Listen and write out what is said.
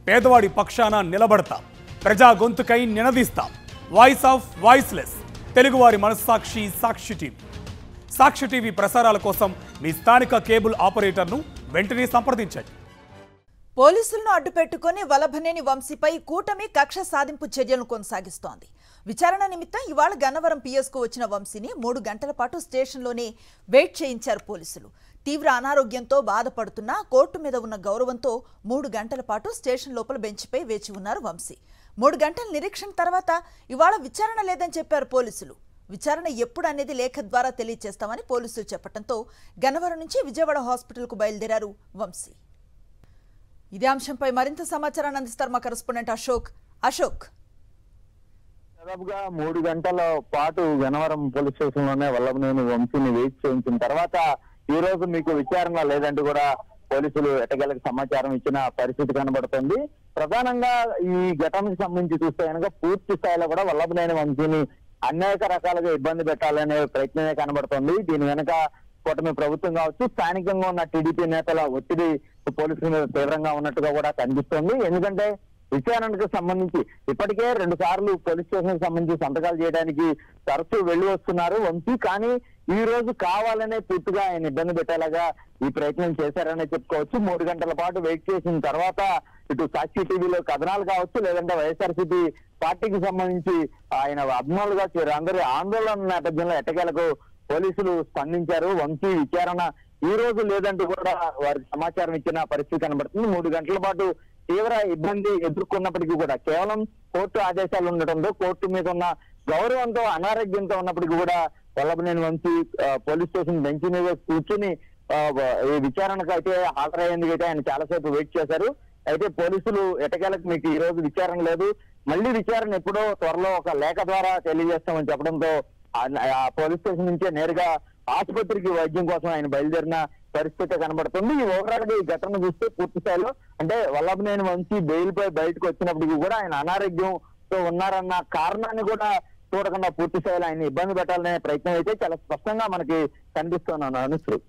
పేదవాడి పక్షాన నిలబడతాం, ప్రజా గొంతుకై నినదిస్తాం. వాయిస్ ఆఫ్ వాయిస్లెస్, తెలుగువారి మనస్సాక్షి సాక్షి టీవీ. సాక్షి టీవీ ప్రసారాల కోసం మీ స్థానిక కేబుల్ ఆపరేటర్ను వెంటనే సంప్రదించండి. పోలీసులను అడ్డుపెట్టుకుని వల్లభనేని వంశీపై కూటమి కక్ష సాధింపు చర్యలను కొనసాగిస్తోంది. విచారణ నిమిత్తం ఇవాళ గన్నవరం పిఎస్కు వచ్చిన వంశీని 3 గంటల పాటు స్టేషన్లోనే వెయిట్ చేయించారు పోలీసులు. తీవ్ర అనారోగ్యంతో బాధపడుతున్నా కోర్టు మీద ఉన్న గౌరవంతో 3 గంటల పాటు స్టేషన్ లోపల బెంచ్పై వేచి ఉన్నారు వంశీ. 3 గంటల నిరీక్షణ తర్వాత ఇవాళ విచారణ లేదని చెప్పారు పోలీసులు. విచారణ ఎప్పుడు అనేది లేఖ ద్వారా తెలియజేస్తామని పోలీసులు చెప్పడంతో గన్నవరం నుంచి విజయవాడ హాస్పిటల్కు బయలుదేరారు వంశీ. ఇదే అంశంపై మరింత సమాచారాన్ని అందిస్తారు మా కరెస్పాండెంట్ అశోక్. దాదాపుగా 3 గంటల పాటు గన్నవరం పోలీస్ స్టేషన్ లోనే వల్లభనేని వంశీని వెయిట్ చేయించిన తర్వాత ఈ రోజు మీకు విచారణ లేదంటూ కూడా పోలీసులు ఎట్టగేలకు సమాచారం ఇచ్చిన పరిస్థితి కనబడుతుంది. ప్రధానంగా ఈ ఘటనకు సంబంధించి చూస్తే కనుక పూర్తి స్థాయిలో కూడా వల్లభనేని వంశీని అనేక రకాలుగా ఇబ్బంది పెట్టాలనే ప్రయత్నమే కనబడుతుంది. దీని వెనక కూటమి ప్రభుత్వం కావచ్చు, స్థానికంగా ఉన్న టీడీపీ నేతల ఒత్తిడి పోలీసుల మీద తీవ్రంగా ఉన్నట్టుగా కూడా కనిపిస్తోంది. ఎందుకంటే విచారణకు సంబంధించి ఇప్పటికే 2 సార్లు పోలీస్ స్టేషన్ కి సంబంధించి సంతకాలు చేయడానికి తరచూ వెళ్లి వస్తున్నారు వంశీ. కానీ ఈ రోజు కావాలనే పూర్తిగా ఆయన ఇబ్బంది పెట్టేలాగా ఈ ప్రయత్నం చేశారనే చెప్పుకోవచ్చు. 3 గంటల పాటు వెయిట్ చేసిన తర్వాత ఇటు సాక్షి టీవీలో కథనాలు కావచ్చు, లేదంటే వైఎస్ఆర్సీపీ పార్టీకి సంబంధించి ఆయన అభిమానులుగా అందరి ఆందోళన నేపథ్యంలో ఎట్టకేలకు పోలీసులు స్పందించారు. వంశీ విచారణ ఈ రోజు లేదంటూ కూడా వారికి సమాచారం ఇచ్చిన పరిస్థితి కనబడుతుంది. 3 గంటల పాటు తీవ్ర ఇబ్బంది ఎదుర్కొన్నప్పటికీ కూడా కేవలం కోర్టు ఆదేశాలు ఉండటంతో, కోర్టు మీద ఉన్న గౌరవంతో, అనారోగ్యంతో ఉన్నప్పటికీ కూడా Vallabhaneni Vamsi police station bench మీద కూర్చుని ఈ విచారణకు అయితే హాజరయ్యేందుకు అయితే ఆయన చాలాసేపు వెయిట్ చేశారు. అయితే పోలీసులు ఎటకేలకు మీకు ఈ రోజు విచారణ లేదు, మళ్ళీ విచారణ ఎప్పుడో త్వరలో ఒక లేఖ ద్వారా తెలియజేస్తామని చెప్పడంతో ఆ పోలీస్ స్టేషన్ నుంచే నేరుగా ఆసుపత్రికి వైద్యం కోసం ఆయన బయలుదేరిన పరిస్థితి కనబడుతుంది. ఈ ఓవరాల్గా ఈ ఘటన చూస్తే పూర్తి స్థాయిలో అంటే వల్లభనేని వంశీ బెయిల్ పై బయటకు వచ్చినప్పటికీ కూడా ఆయన అనారోగ్యంతో ఉన్నారన్న కారణాన్ని కూడా చూడకుండా పూర్తి స్థాయిలో ఆయన ఇబ్బంది పెట్టాలనే ప్రయత్నం అయితే చాలా స్పష్టంగా మనకి కనిపిస్తున్నాను అనుశ్రీ.